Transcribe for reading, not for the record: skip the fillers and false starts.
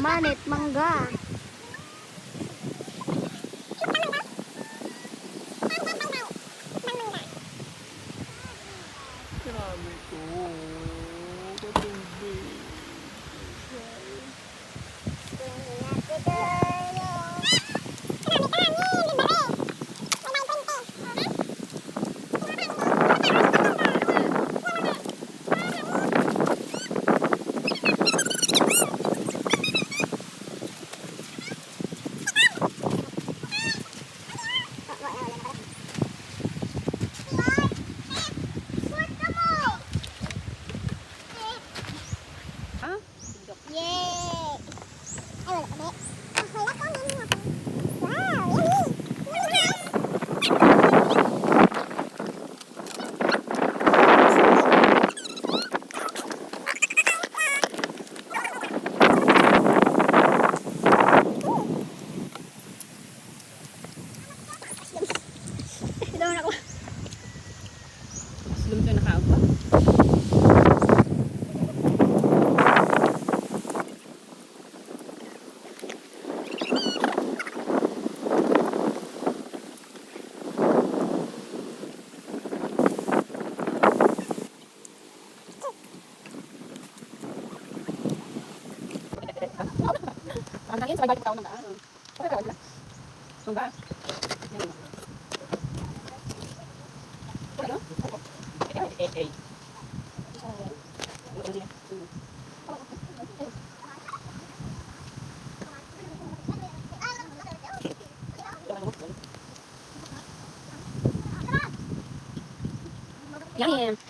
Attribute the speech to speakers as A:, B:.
A: Manit, mangga.
B: Grabe to. Katubig. Slum to nakaupo. Ang tangin sa balik tao nang daan. Okay ka wala. Sungga. Ano? Eh. Yan.